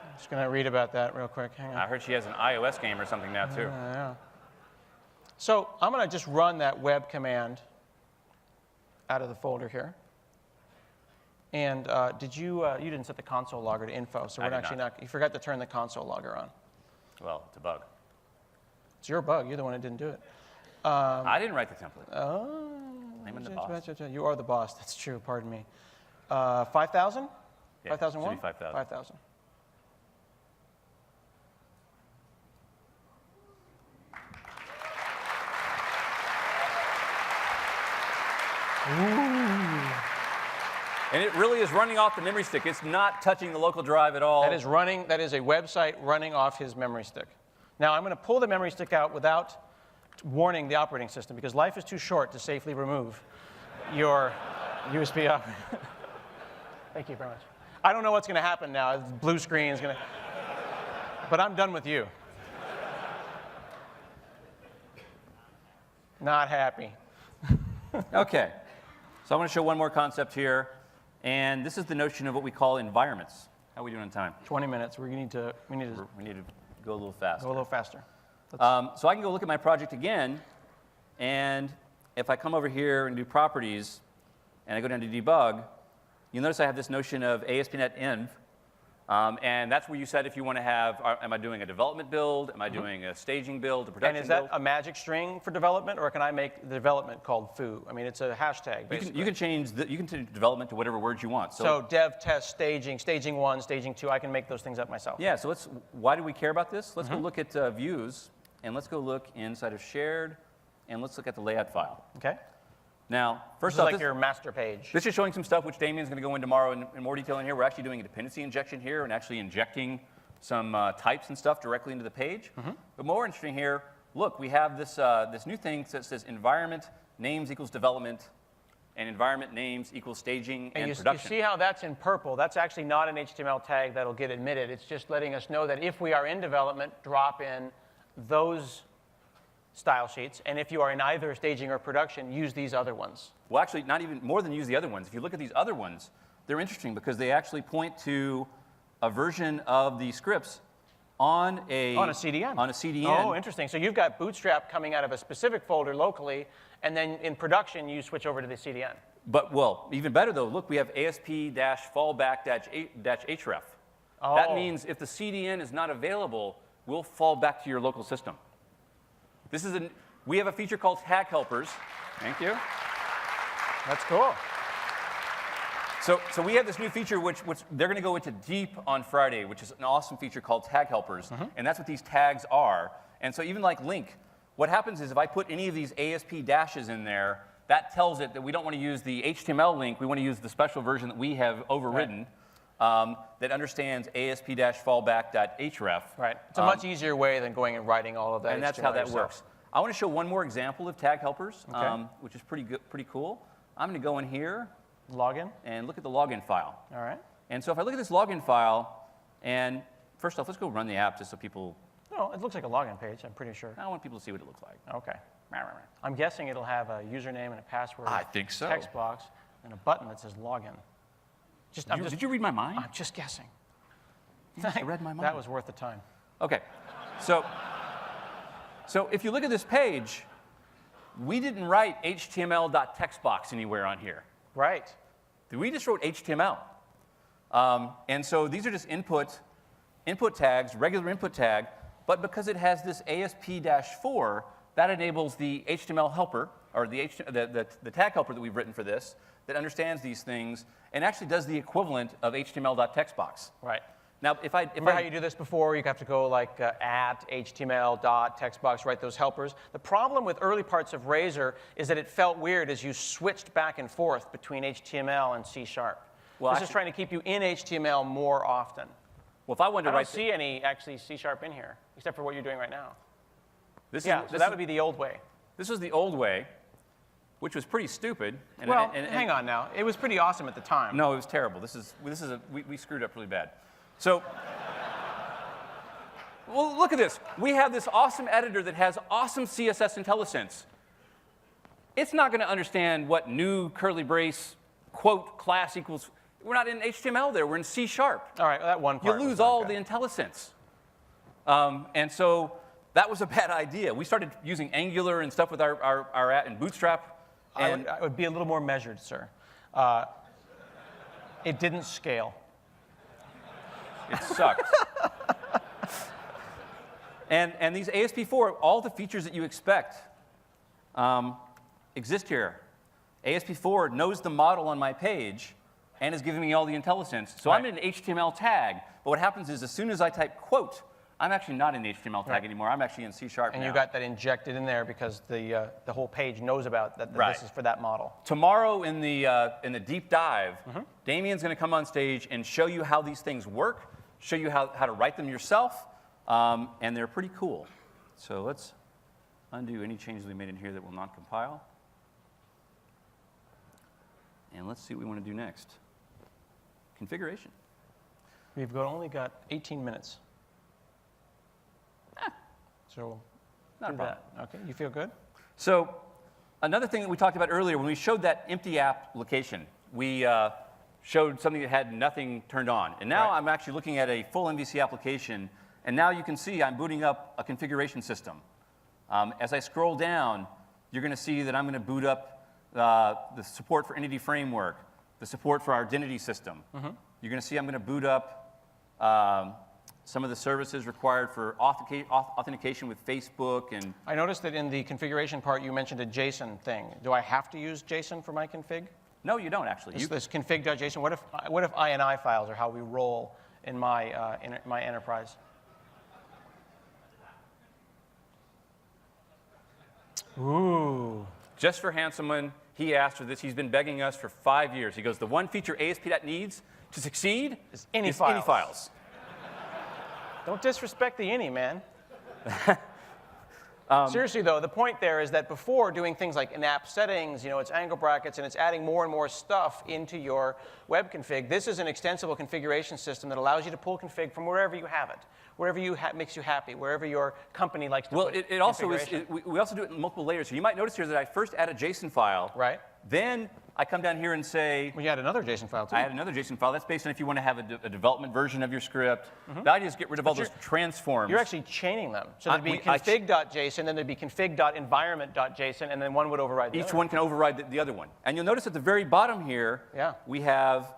I'm just going to read about that real quick. Hang on. I heard she has an iOS game or something now, too. Yeah. So I'm going to just run that web command out of the folder here. And you didn't set the console logger to info, so we're actually not. You forgot to turn the console logger on. Well, it's a bug. It's your bug. You're the one who didn't do it. I didn't write the template. Oh. I'm the boss. You are the boss. That's true. Pardon me. 5,000? Yeah, 5,001? should be 5,000. 5,000. And it really is running off the memory stick. It's not touching the local drive at all. That is running. That is a website running off his memory stick. Now I'm going to pull the memory stick out without warning the operating system because life is too short to safely remove your USB operating. Thank you very much. I don't know what's going to happen now. The blue screen is going to. But I'm done with you. Not happy. Okay. So I want to show one more concept here. And this is the notion of what we call environments. How are we doing on time? 20 minutes. We need to We need to go a little faster. go a little faster. So I can go look at my project again, and if I come over here and do properties, and I go down to debug, you'll notice I have this notion of ASP.NET env, and that's where you said if you want to have, am I doing a development build, am I doing a staging build, a production And is build? that a magic string for development, or can I make the development called foo? I mean, it's a hashtag, basically. You can change development to whatever words you want. So dev, test, staging, staging 1, staging 2, I can make those things up myself. Yeah, so why do we care about this? Let's go look at views, and let's go look inside of shared, and let's look at the layout file. Okay. Now, first This is off, like your master page. this is showing some stuff which Damien's going to go in tomorrow in more detail in here. We're actually doing a dependency injection here and actually injecting some types and stuff directly into the page. But more interesting here, look, we have this, this new thing that says environment names equals development and environment names equals staging and production. You see how that's in purple? That's actually not an HTML tag that'll get admitted. It's just letting us know that if we are in development, drop in those style sheets, and if you are in either staging or production, use these other ones. Well, actually, not even more than use the other ones. If you look at these other ones, they're interesting because they actually point to a version of the scripts on a CDN. On a CDN. Oh, interesting. So you've got Bootstrap coming out of a specific folder locally, and then in production, you switch over to the CDN. But, well, even better though, look, we have ASP-fallback-href. Oh. That means if the CDN is not available, we'll fall back to your local system. We have a feature called tag helpers. Thank you. That's cool. So we have this new feature which they're going to go into deep on Friday, which is an awesome feature called tag helpers. And that's what these tags are. And so even like link, what happens is if I put any of these ASP dashes in there, that tells it that we don't want to use the HTML link. We want to use the special version that we have overridden. That understands ASP-fallback.href. Right. It's a much easier way than going and writing all of that. And that's how that works. I want to show one more example of tag helpers, which is pretty cool. I'm going to go in here. Login. And look at the login file. All right. And so if I look at this login file, and first off, let's go run the app just so people. No, it looks like a login page, I'm pretty sure. I want people to see what it looks like. Okay. I'm guessing it'll have a username and a password. I think so. Text box and a button that says login. Did you read my mind? I'm just guessing. I read my mind. That was worth the time. Okay. So if you look at this page, we didn't write HTML.textbox anywhere on here. Right. We just wrote HTML. And so these are just input tags, regular input tag, but because it has this ASP-4, that enables the HTML helper, or the tag helper that we've written for this, that understands these things and actually does the equivalent of HTML.textbox. Right. Now, Remember how you do this before? You have to go like at HTML.textbox, write those helpers. The problem with early parts of Razor is that it felt weird as you switched back and forth between HTML and C#. Well, this is trying to keep you in HTML more often. Well, if I wanted I to don't write, see any actually C# in here, except for what you're doing right now. this Yeah, is so that would be the old way. this was the old way, which was pretty stupid. And, Well, and hang on now. It was pretty awesome at the time. No, it was terrible. We screwed up really bad. So, well, look at this. We have this awesome editor that has awesome CSS IntelliSense. It's not going to understand what new curly brace quote class equals. We're not in HTML there. We're in C#. All right, well, that one part. You lose all the IntelliSense. And so that was a bad idea. We started using Angular and stuff with our app and Bootstrap. And I would be a little more measured, sir. It didn't scale. it sucked. And these ASP4, all the features that you expect exist here. ASP4 knows the model on my page and is giving me all the IntelliSense. So I'm in an HTML tag. But what happens is as soon as I type quote, I'm actually not in the HTML tag anymore. I'm actually in C# And you got that injected in there because the whole page knows about that this is for that model. Tomorrow in the deep dive, Damien's going to come on stage and show you how these things work, show you how to write them yourself, and they're pretty cool. So let's undo any changes we made in here that will not compile. And let's see what we want to do next. Configuration. We've only got 18 minutes. So, Not a do problem. that. Okay, you feel good? So another thing that we talked about earlier, when we showed that empty app location, we showed something that had nothing turned on. And now I'm actually looking at a full MVC application, and now you can see I'm booting up a configuration system. As I scroll down, you're going to see that I'm going to boot up the support for Entity Framework, the support for our identity system. You're going to see I'm going to boot up some of the services required for authentication with Facebook. And I noticed that in the configuration part you mentioned a JSON thing. Do I have to use JSON for my config? no, you don't actually. This config.json. What if INI files are how we roll in my my enterprise? Ooh. Just for Hanselman, he asked for this. He's been begging us for 5 years. He goes, the one feature ASP.NET needs to succeed is any files. Don't disrespect the ini, man. Seriously, though, the point there is that before doing things like in-app settings, it's angle brackets, and it's adding more and more stuff into your web config, this is an extensible configuration system that allows you to pull config from wherever you have it, wherever makes you happy, wherever your company likes to Well, put it also is, configuration. we also do it in multiple layers. So you might notice here that I first add a JSON file. Right. Then I come down here and say, Well, you had another JSON file, too. I add another JSON file. That's based on if you want to have a development version of your script. The idea is get rid of all those transforms. You're actually chaining them. So there'd be config.json, then there'd be config.environment.json, and then one would override the Each other. one can override the other one. And you'll notice at the very bottom here, we have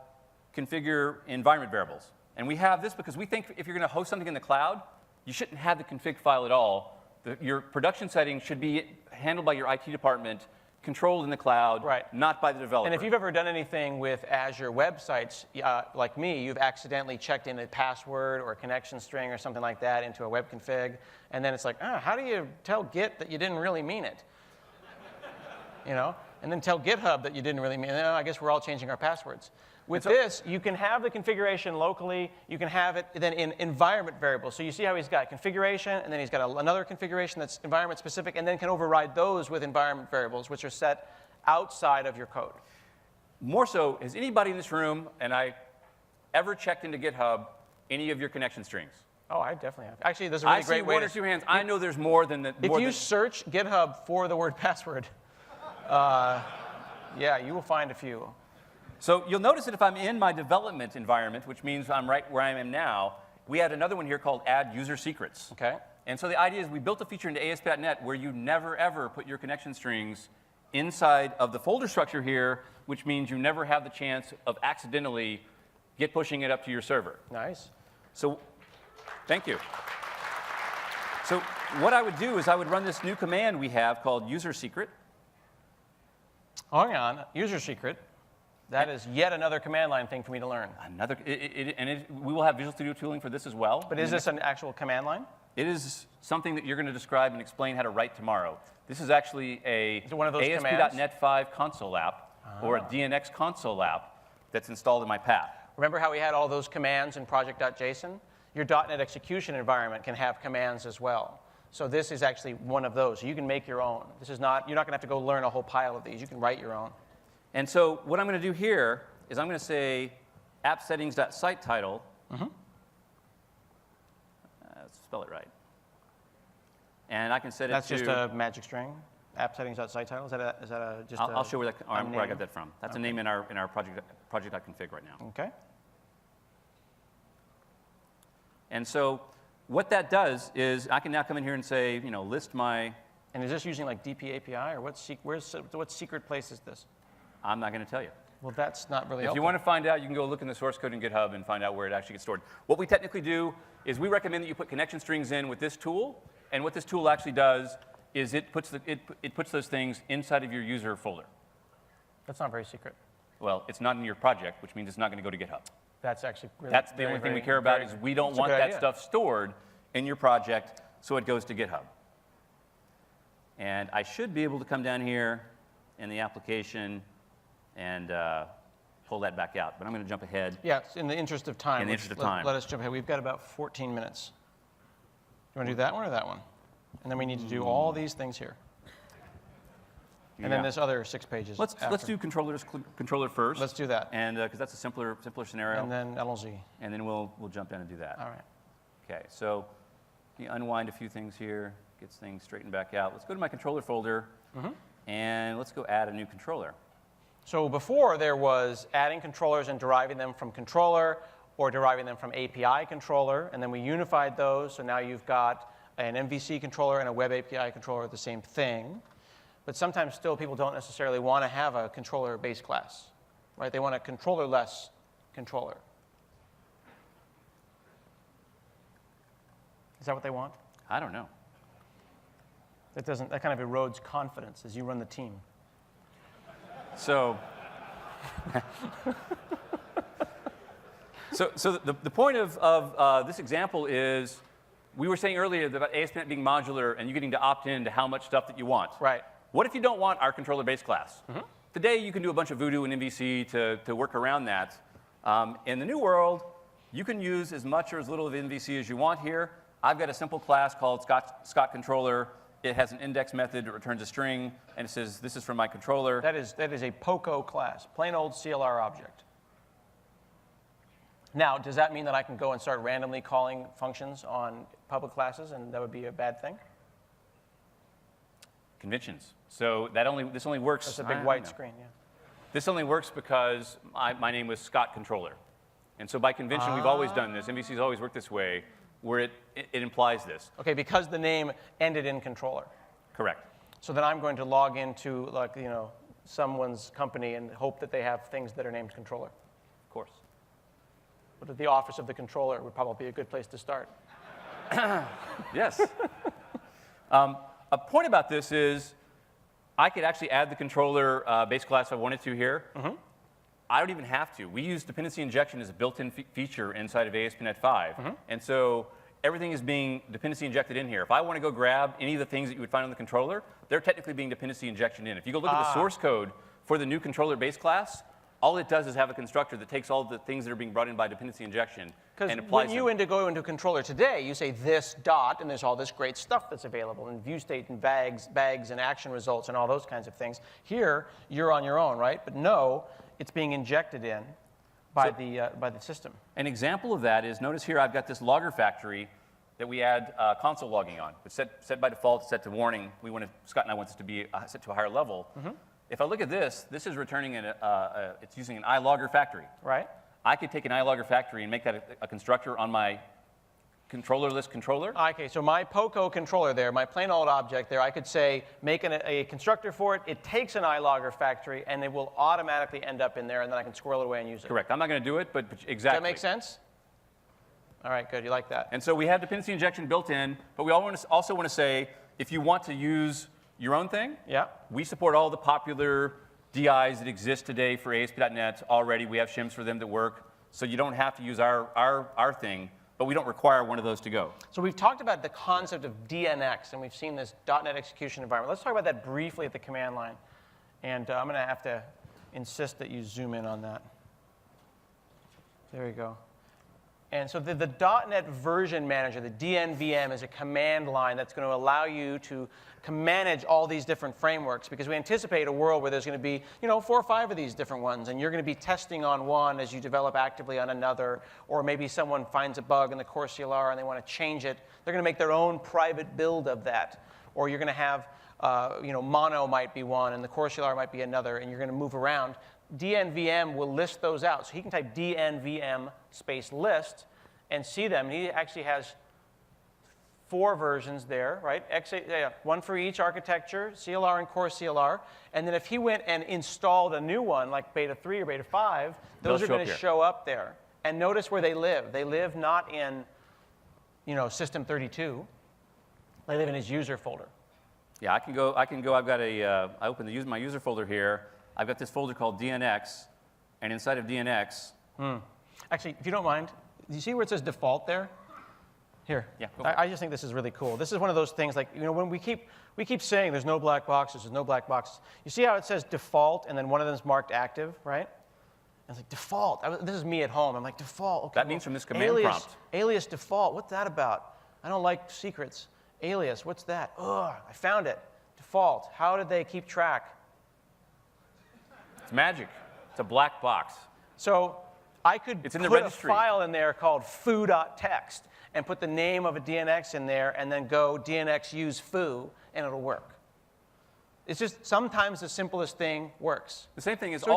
configure environment variables. And we have this because we think if you're going to host something in the cloud, you shouldn't have the config file at all. Your production settings should be handled by your IT department, controlled in the cloud, not by the developer. And if you've ever done anything with Azure websites, like me, you've accidentally checked in a password or a connection string or something like that into a web config, and then it's like, how do you tell Git that you didn't really mean it? And then tell GitHub that you didn't really mean it. I guess we're all changing our passwords. With this, you can have the configuration locally. You can have it then in environment variables. So you see how he's got configuration, and then he's got another configuration that's environment specific, and then can override those with environment variables, which are set outside of your code. More so, has anybody in this room, and I ever checked into GitHub, any of your connection strings? Oh, I definitely have. Actually, there's a really great way I see one or two hands. I know there's more than that. If you search GitHub for the word password, yeah, you will find a few. So you'll notice that if I'm in my development environment, which means I'm right where I am now, we had another one here called Add User Secrets. Okay. And so the idea is we built a feature into ASP.NET where you never, ever put your connection strings inside of the folder structure here, which means you never have the chance of accidentally Git pushing it up to your server. Nice. So thank you. So what I would do is I would run this new command we have called user secret. Hang on, user secret. That is yet another command line thing for me to learn. We will have Visual Studio tooling for this as well. But is this an actual command line? It is something that you're going to describe and explain how to write tomorrow. This is actually a one of those ASP.NET 5 console app or a DNX console app that's installed in my path. Remember how we had all those commands in project.json? Your .NET execution environment can have commands as well. So this is actually one of those. You can make your own. This is not, you're not going to have to go learn a whole pile of these. You can write your own. And so what I'm going to do here is I'm going to say app settings.site title. Spell it right. And I can set it That's to... just a magic string. App settings.site title. Is that a just? I'll show where I got that from. That's Okay. a name in our project.config right now. Okay. And so what that does is I can now come in here and say, list my... And is this using like DP API or what secret place is this? I'm not going to tell you. Well, that's not really If helpful. you want to find out, you can go look in the source code in GitHub and find out where it actually gets stored. What we technically do is we recommend that you put connection strings in with this tool. And what this tool actually does is it puts those things inside of your user folder. That's not very secret. Well, it's not in your project, which means it's not going to go to GitHub. That's actually really That's the only thing we care about is we don't want that stuff stored in your project, so it goes to GitHub. And I should be able to come down here in the application and pull that back out. But I'm going to jump ahead. Yeah, in the interest of time. In the interest of time. Let us jump ahead. We've got about 14 minutes. You want to do that one or that one? And then we need to do all these things here. And then this other 6 pages. Let's do controller first. Let's do that. And because that's a simpler scenario. And then LLZ. And then we'll jump in and do that. All right. Okay, so you unwind a few things here, gets things straightened back out. Let's go to my controller folder, and let's go add a new controller. So before there was adding controllers and deriving them from controller or deriving them from API controller, and then we unified those, so now you've got an MVC controller and a web API controller, the same thing. But sometimes still people don't necessarily want to have a controller base class, right? They want a controller-less controller. Is that what they want? I don't know. That kind of erodes confidence as you run the team. So, the point of this example is, we were saying earlier about ASP NET being modular and you getting to opt in to how much stuff that you want. Right. What if you don't want our controller base class? Today, you can do a bunch of Voodoo and MVC to work around that. In the new world, you can use as much or as little of MVC as you want here. I've got a simple class called Scott Controller. It has an index method. It returns a string, and it says, this is from my controller. That is a POCO class, plain old CLR object. Now, does that mean that I can go and start randomly calling functions on public classes, and that would be a bad thing? Conventions. So this only works. That's a big white screen, yeah. This only works because my name was Scott Controller. And so by convention, we've always done this. MVC's always worked this way, where it implies this. Okay, because the name ended in controller. Correct. So then I'm going to log into someone's company and hope that they have things that are named controller. Of course. But the office of the controller would probably be a good place to start. Yes. A point about this is I could actually add the controller base class if I wanted to here. I don't even have to. We use dependency injection as a built-in feature inside of ASP.NET 5. And so everything is being dependency injected in here. If I want to go grab any of the things that you would find on the controller, they're technically being dependency injection in. If you go look at the source code for the new controller base class, all it does is have a constructor that takes all the things that are being brought in by dependency injection and applies them. When you go into a controller today, you say this dot, and there's all this great stuff that's available, and view state and bags and action results and all those kinds of things. Here, you're on your own, right? But no, it's being injected in by the system. An example of that is, notice here I've got this logger factory that we add console logging on. It's set by default, it's set to warning. Scott and I want this to be set to a higher level. If I look at this is returning it's using an iLogger factory. Right. I could take an iLogger factory and make that a constructor on my controller-less controller. Okay, so my POCO controller there, my plain old object there, I could say, make a constructor for it. It takes an iLogger factory, and it will automatically end up in there, and then I can squirrel it away and use it. Correct. I'm not going to do it, but exactly. Does that make sense? All right, good. You like that. And so we have dependency injection built in, but we also want to say, if you want to use your own thing, we support all the popular DIs that exist today for ASP.NET already. We have shims for them that work, so you don't have to use our thing, but we don't require one of those to go. So we've talked about the concept of DNX, and we've seen this .NET execution environment. Let's talk about that briefly at the command line. And I'm going to have to insist that you zoom in on that. There you go. And so the .NET version manager, the DNVM, is a command line that's going to allow you to manage all these different frameworks, because we anticipate a world where there's going to be 4 or 5 of these different ones, and you're going to be testing on one as you develop actively on another, or maybe someone finds a bug in the core CLR and they want to change it. They're going to make their own private build of that. Or you're going to have, mono might be one, and the core CLR might be another, and you're going to move around. DNVM will list those out. So he can type DNVM space list and see them. And he actually has 4 versions there, right? One for each architecture, CLR and core CLR. And then if he went and installed a new one, like beta 3 or beta 5, those are going to show up there. And notice where they live. They live not in system 32. They live in his user folder. Yeah, I can go. I've got I open my user folder here. I've got this folder called DNX, and inside of DNX. Actually, if you don't mind, do you see where it says default there? Here. Yeah. I just think this is really cool. This is one of those things, like, when we keep saying there's no black boxes, there's no black boxes. You see how it says default, and then one of them is marked active, right? And it's like default. This is me at home. I'm like, default. Okay. That means from this command prompt. Alias default. What's that about? I don't like secrets. Alias. What's that? Ugh. I found it. Default. How did they keep track? It's magic. It's a black box. So I could put a file in there called foo.txt and put the name of a DNX in there and then go DNX use foo, and it'll work. It's just sometimes the simplest thing works. The same thing is So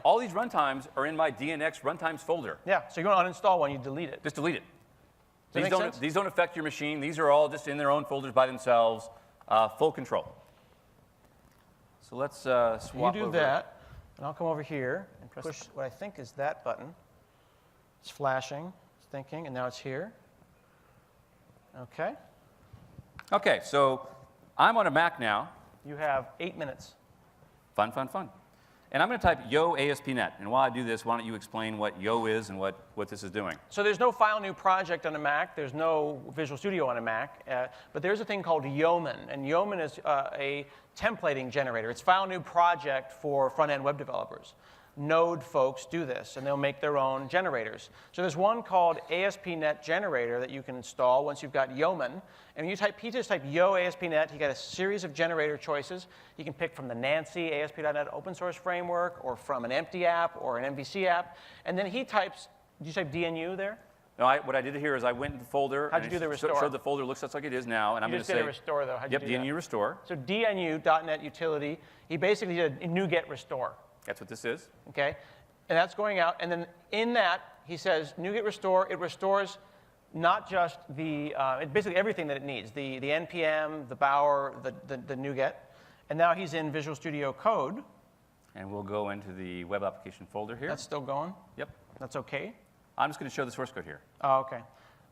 all these runtimes are in my DNX runtimes folder. Yeah, so you're going to uninstall one, you delete it. Just delete it. Does that make sense? These don't affect your machine. These are all just in their own folders by themselves, full control. So let's swap You do that, and I'll come over here and push what I think is that button. It's flashing, it's thinking, and now it's here. Okay. Okay, so I'm on a Mac now. You have 8 minutes. Fun, fun, fun. And I'm going to type yo ASP NET. And while I do this, why don't you explain what yo is and what this is doing? So there's no file new project on a Mac. There's no Visual Studio on a Mac. But there's a thing called Yeoman. And Yeoman is a templating generator. It's file new project for front-end web developers. Node folks do this, and they'll make their own generators. So there's one called ASP NET generator that you can install once you've got Yeoman. And when you just type yo ASP NET, you got a series of generator choices. You can pick from the Nancy ASP.NET open source framework, or from an empty app, or an MVC app. And then he types, did you type DNU there? No, what I did here is I went into the folder. How'd you do the restore? Showed the folder looks just like it is now, and I'm going to say. You just did a restore, though. How'd you do DNU restore. So DNU.NET utility, he basically did a NuGet restore. That's what this is. Okay, and that's going out, and then in that he says NuGet restore. It restores not just basically everything that it needs: the npm, the bower, the NuGet, and now he's in Visual Studio Code. And we'll go into the web application folder here. That's still going. Yep. That's okay. I'm just going to show the source code here. Oh, okay.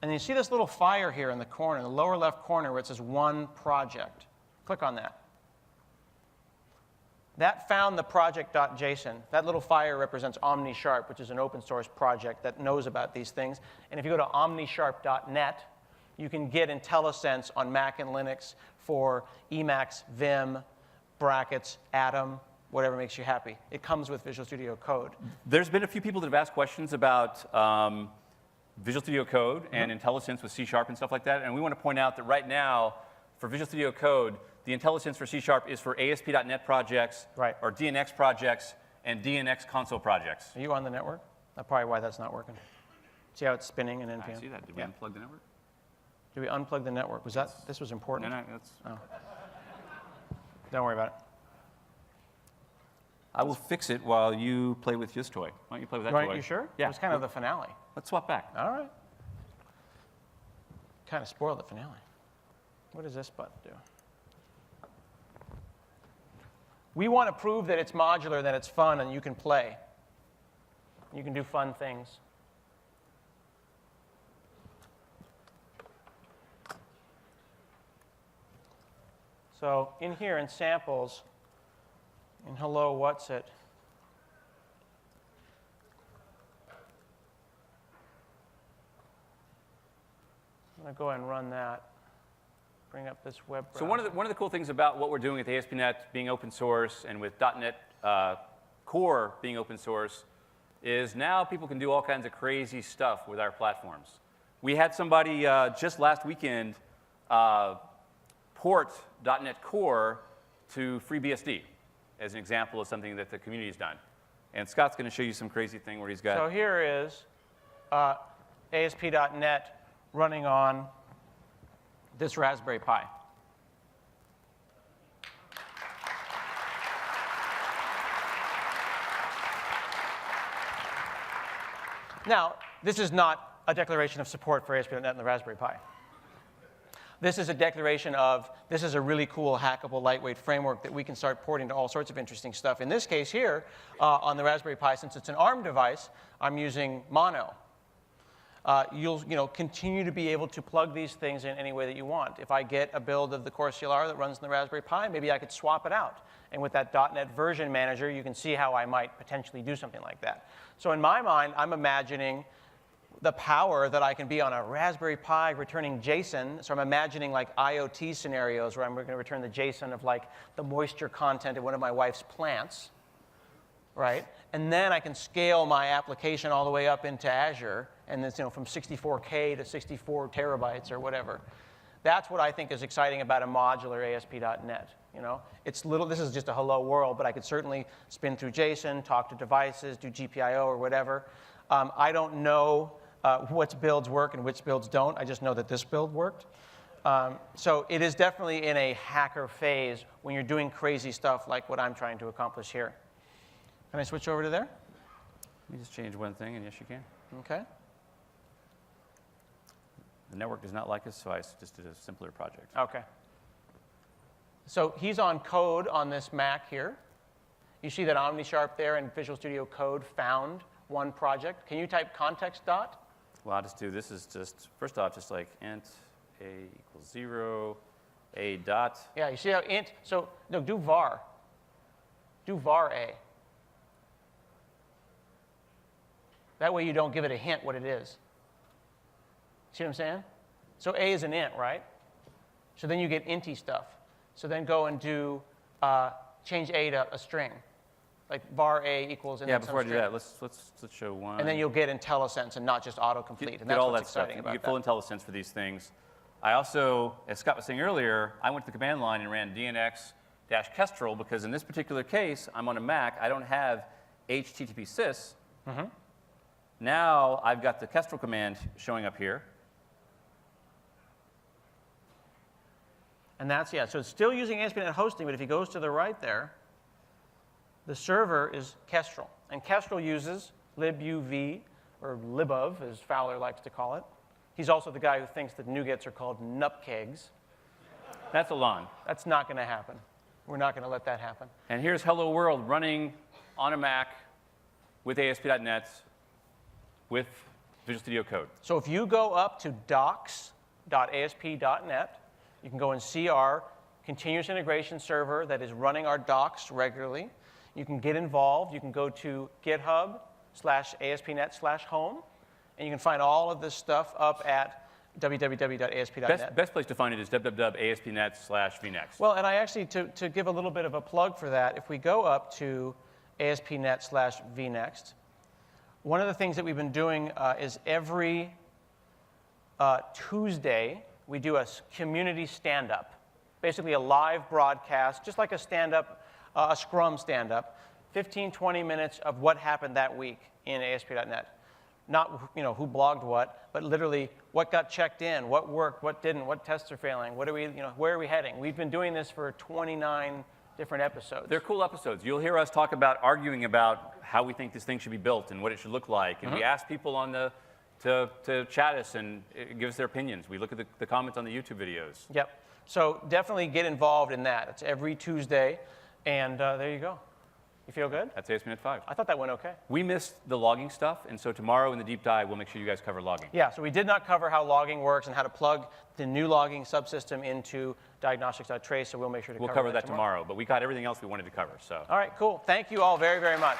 And you see this little fire here in the corner, in the lower left corner, where it says one project. Click on that. That found the project.json. That little fire represents OmniSharp, which is an open source project that knows about these things. And if you go to omnisharp.net, you can get IntelliSense on Mac and Linux for Emacs, Vim, brackets, Atom, whatever makes you happy. It comes with Visual Studio Code. There's been a few people that have asked questions about Visual Studio Code and IntelliSense with C# and stuff like that. And we want to point out that right now, for Visual Studio Code, the IntelliSense for C# is for ASP.NET projects, or DNX projects, and DNX console projects. Are you on the network? That's probably why that's not working. See how it's spinning in NPM? I see that. Did we unplug the network? Did we unplug the network? This was important? No, that's... Oh. Don't worry about it. I will fix it while you play with this toy. Why don't you play with that toy? You sure? Yeah. It was kind of the finale. Let's swap back. All right. Kind of spoiled the finale. What does this button do? We want to prove that it's modular, that it's fun, and you can play. You can do fun things. So in here, in samples, in hello, what's it? I'm going to go ahead and run that. Bring up this web browser. So one of the cool things about what we're doing with ASP.NET being open source and with .NET Core being open source is now people can do all kinds of crazy stuff with our platforms. We had somebody just last weekend port .NET Core to FreeBSD as an example of something that the community has done. And Scott's going to show you some crazy thing where he's got. So here is ASP.NET running on this Raspberry Pi. Now, this is not a declaration of support for ASP.NET and the Raspberry Pi. This is a declaration of, this is a really cool, hackable, lightweight framework that we can start porting to all sorts of interesting stuff. In this case here, on the Raspberry Pi, since it's an ARM device, I'm using Mono. You'll continue to be able to plug these things in any way that you want. If I get a build of the Core CLR that runs in the Raspberry Pi, maybe I could swap it out. And with that .NET version manager, you can see how I might potentially do something like that. So in my mind, I'm imagining the power that I can be on a Raspberry Pi returning JSON. So I'm imagining like IoT scenarios where I'm going to return the JSON of like the moisture content of one of my wife's plants, right? And then I can scale my application all the way up into Azure, and it's, from 64K to 64 terabytes or whatever. That's what I think is exciting about a modular ASP.NET. It's this is just a hello world, but I could certainly spin through JSON, talk to devices, do GPIO or whatever. I don't know which builds work and which builds don't. I just know that this build worked. So it is definitely in a hacker phase when you're doing crazy stuff like what I'm trying to accomplish here. Can I switch over to there? Let me just change one thing, and yes, you can. OK. The network does not like us, so I just did a simpler project. OK. So he's on code on this Mac here. You see that OmniSharp there and Visual Studio Code found one project. Can you type context dot? Well, I'll just do, this is just, first off, just like int a equals 0, a dot. Yeah, you see how int, so no, do var. Do var a. That way you don't give it a hint what it is. See what I'm saying? So a is an int, right? So then you get inty stuff. So then go and do, change a to a string. Like var a equals and yeah, then before I some do string. that, let's show one. And then you'll get IntelliSense and not just autocomplete. And that's all what's that stuff. exciting You about get that. full IntelliSense for these things. I also, as Scott was saying earlier, I went to the command line and ran dnx-kestrel because in this particular case, I'm on a Mac. I don't have HTTP sys. Mm-hmm. Now I've got the kestrel command showing up here. And that's, yeah, so it's still using ASP.NET hosting, but if he goes to the right there, the server is Kestrel. And Kestrel uses libuv, or libov, as Fowler likes to call it. He's also the guy who thinks that NuGets are called nupkegs. That's Alon. That's not going to happen. We're not going to let that happen. And here's Hello World running on a Mac with ASP.NET with Visual Studio Code. So if you go up to docs.asp.net, you can go and see our continuous integration server that is running our docs regularly. You can get involved. You can go to github/ASP.NET/home, and you can find all of this stuff up at www.asp.net. Best place to find it is www.asp.net/vnext. Well, and I actually, to give a little bit of a plug for that, if we go up to ASP.NET/vnext, one of the things that we've been doing is every Tuesday, we do a community stand-up, basically a live broadcast, just like a stand-up, a Scrum stand-up, 15, 20 minutes of what happened that week in ASP.NET. Not who blogged what, but literally what got checked in, what worked, what didn't, what tests are failing, what are we, where are we heading? We've been doing this for 29 different episodes. They're cool episodes. You'll hear us talk about arguing about how we think this thing should be built and what it should look like. And we ask people on the to chat us and give us their opinions. We look at the comments on the YouTube videos. Yep. So definitely get involved in that. It's every Tuesday, and there you go. You feel good? That's ASP.NET 5. I thought that went okay. We missed the logging stuff, and so tomorrow in the deep dive, we'll make sure you guys cover logging. Yeah, so we did not cover how logging works and how to plug the new logging subsystem into diagnostics.trace, so we'll make sure to We'll cover that tomorrow, but we got everything else we wanted to cover. So. All right, cool. Thank you all very, very much.